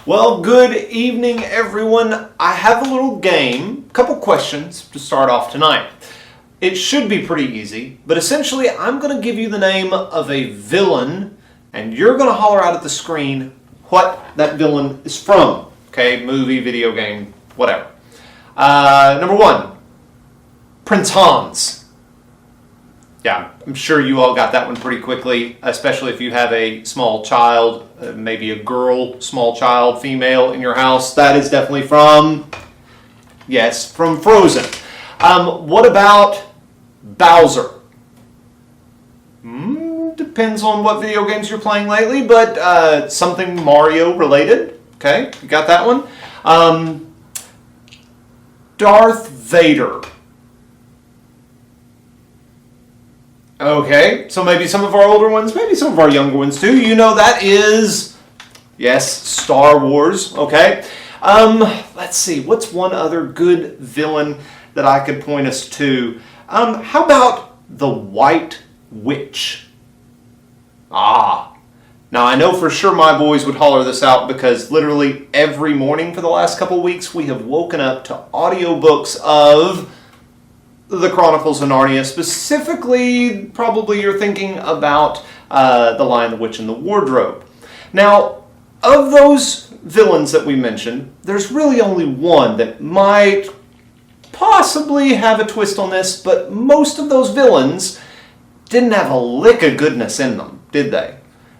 Well, good evening, everyone. I have a little game, a couple questions to start off tonight. It should be pretty easy, but essentially I'm going to give you the name of a villain, and you're going to holler out at the screen what that villain is from. Okay, movie, video game, whatever. Number one, Prince Hans. Yeah, I'm sure you all got that one pretty quickly, especially if you have a small child, maybe a girl, small child, female in your house. That is definitely from Frozen. What about Bowser? Depends on what video games you're playing lately, but something Mario related. Okay, you got that one. Darth Vader. Okay, so maybe some of our older ones, maybe some of our younger ones too. You know that is, yes, Star Wars, okay? Let's see, what's one other good villain that I could point us to? How about the White Witch? Now I know for sure my boys would holler this out because literally every morning for the last couple weeks we have woken up to audiobooks of the Chronicles of Narnia. Specifically, probably you're thinking about The Lion, the Witch, and the Wardrobe. Now, of those villains that we mentioned, there's really only one that might possibly have a twist on this, but most of those villains didn't have a lick of goodness in them, did they?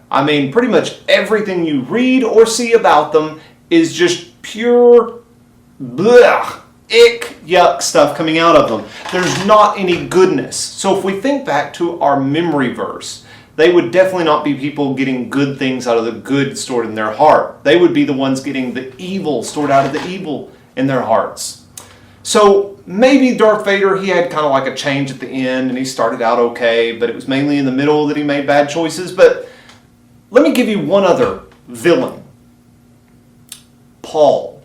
I mean, pretty much everything you read or see about them is just pure blech, ick, yuck stuff coming out of them. There's not any goodness. So if we think back to our memory verse, they would definitely not be people getting good things out of the good stored in their heart. They would be the ones getting the evil stored out of the evil in their hearts. So maybe Darth Vader, he had kind of like a change at the end and he started out okay, but it was mainly in the middle that he made bad choices. But let me give you one other villain. Paul.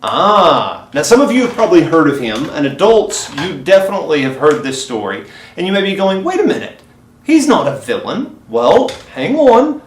Now some of you have probably heard of him, and adults, you definitely have heard this story, and you may be going, wait a minute, he's not a villain. Well, hang on.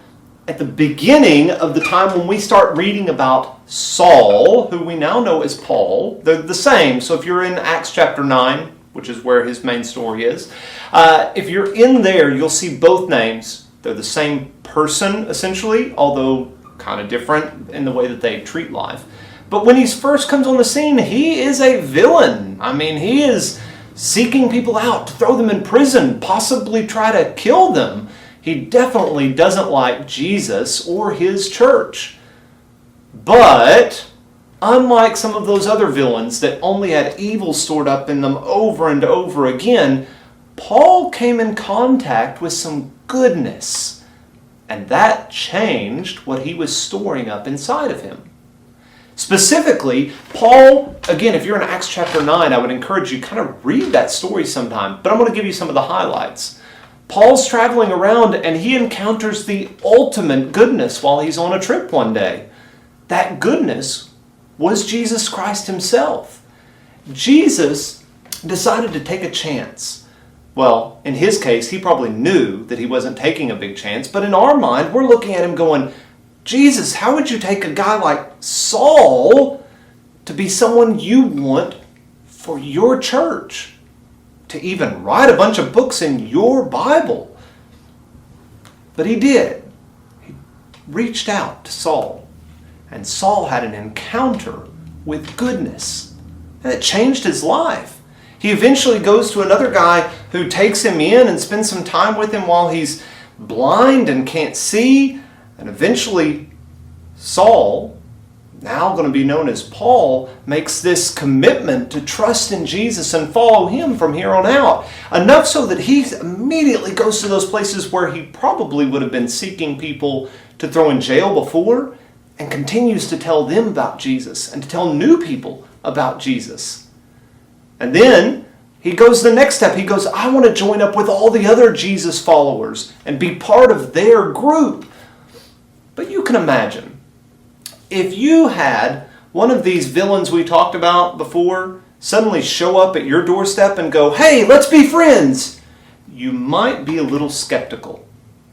At the beginning of the time when we start reading about Saul, who we now know as Paul, they're the same. So if you're in Acts chapter 9, which is where his main story is, if you're in there, you'll see both names. They're the same person, essentially, although kind of different in the way that they treat life. But when he first comes on the scene, he is a villain. I mean, he is seeking people out to throw them in prison, possibly try to kill them. He definitely doesn't like Jesus or his church. But unlike some of those other villains that only had evil stored up in them over and over again, Paul came in contact with some goodness. And that changed what he was storing up inside of him. Specifically, Paul, again, if you're in Acts chapter 9, I would encourage you kind of read that story sometime, but I'm going to give you some of the highlights. Paul's traveling around and he encounters the ultimate goodness while he's on a trip one day. That goodness was Jesus Christ himself. Jesus decided to take a chance. Well, in his case, he probably knew that he wasn't taking a big chance, but in our mind, we're looking at him going, Jesus, how would you take a guy like Saul to be someone you want for your church? To even write a bunch of books in your Bible? But he did. He reached out to Saul. And Saul had an encounter with goodness. And it changed his life. He eventually goes to another guy who takes him in and spends some time with him while he's blind and can't see. And eventually, Saul, now going to be known as Paul, makes this commitment to trust in Jesus and follow him from here on out. Enough so that he immediately goes to those places where he probably would have been seeking people to throw in jail before, and continues to tell them about Jesus and to tell new people about Jesus. And then he goes the next step. He goes, I want to join up with all the other Jesus followers and be part of their group. But you can imagine, if you had one of these villains we talked about before suddenly show up at your doorstep and go, hey, let's be friends, you might be a little skeptical.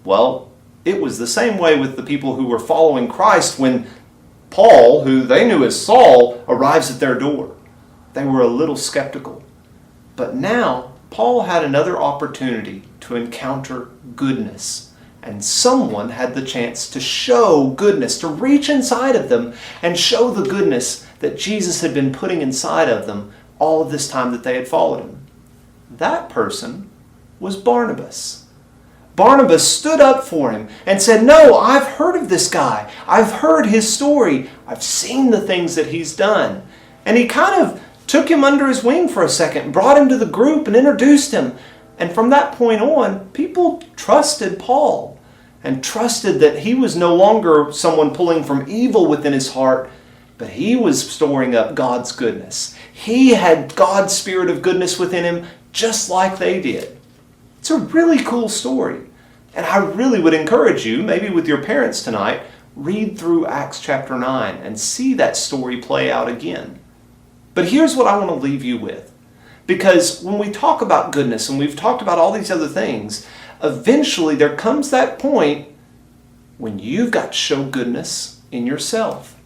Well, It was the same way with the people who were following Christ when Paul, who they knew as Saul, arrives at their door. They were a little skeptical. But now, Paul had another opportunity to encounter goodness. And someone had the chance to show goodness, to reach inside of them and show the goodness that Jesus had been putting inside of them all of this time that they had followed him. That person was Barnabas. Barnabas stood up for him and said, "No, I've heard of this guy. I've heard his story. I've seen the things that he's done." And he kind of took him under his wing for a second, brought him to the group and introduced him. And from that point on, people trusted Paul and trusted that he was no longer someone pulling from evil within his heart, but he was storing up God's goodness. He had God's spirit of goodness within him just like they did. It's a really cool story. And I really would encourage you, maybe with your parents tonight, read through Acts chapter 9 and see that story play out again. But here's what I want to leave you with. Because when we talk about goodness and we've talked about all these other things, eventually there comes that point when you've got to show goodness in yourself.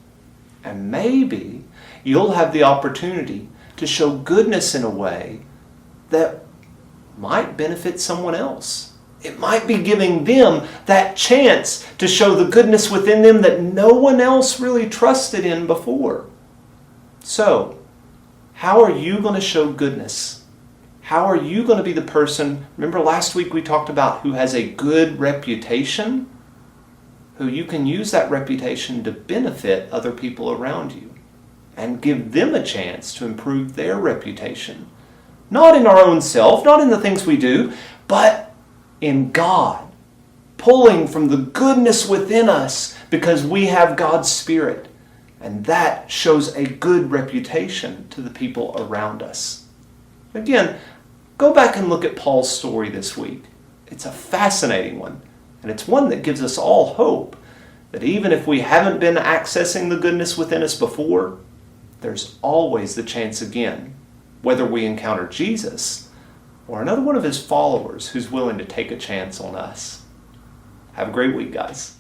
And maybe you'll have the opportunity to show goodness in a way that might benefit someone else. It might be giving them that chance to show the goodness within them that no one else really trusted in before. So, how are you going to show goodness? How are you going to be the person, remember last week we talked about who has a good reputation? Who you can use that reputation to benefit other people around you and give them a chance to improve their reputation. Not in our own self, not in the things we do, but in God. Pulling from the goodness within us because we have God's Spirit. And that shows a good reputation to the people around us. Again, go back and look at Paul's story this week. It's a fascinating one. And it's one that gives us all hope that even if we haven't been accessing the goodness within us before, there's always the chance again, whether we encounter Jesus or another one of his followers who's willing to take a chance on us. Have a great week, guys.